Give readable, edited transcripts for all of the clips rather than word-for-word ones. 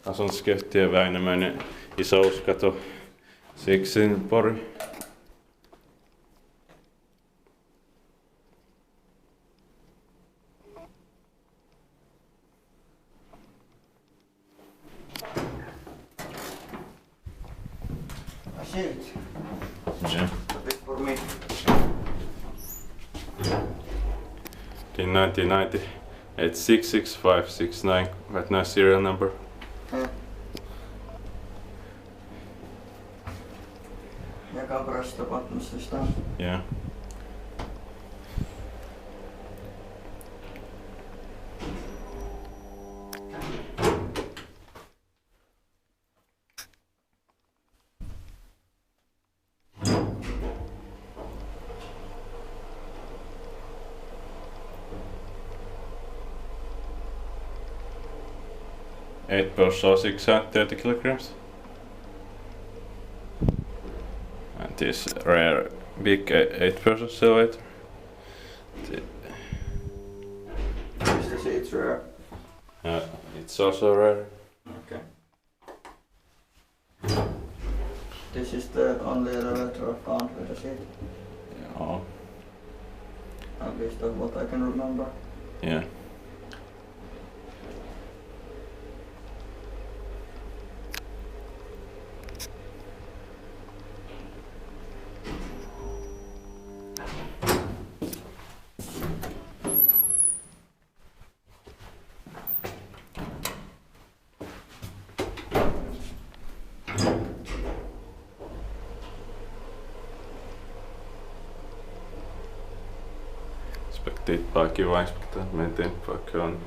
Asuntoskeittiön Väinämöinen Isouusikatu, siksi Pori. Shit. Yeah. A bit for me. In 1990, it's 66569, right now serial number. Jaka prosto patmustista. Yeah. Eight per saw 630 kilograms. And this rare big 8-person silhouette. Is the seats rare? It's also rare. Okay. This is the only elevator I've found with a seat. Yeah. At least of what I can remember. Yeah. Inspektit bara kiva inspektera, mentiin vaikka on.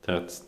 That's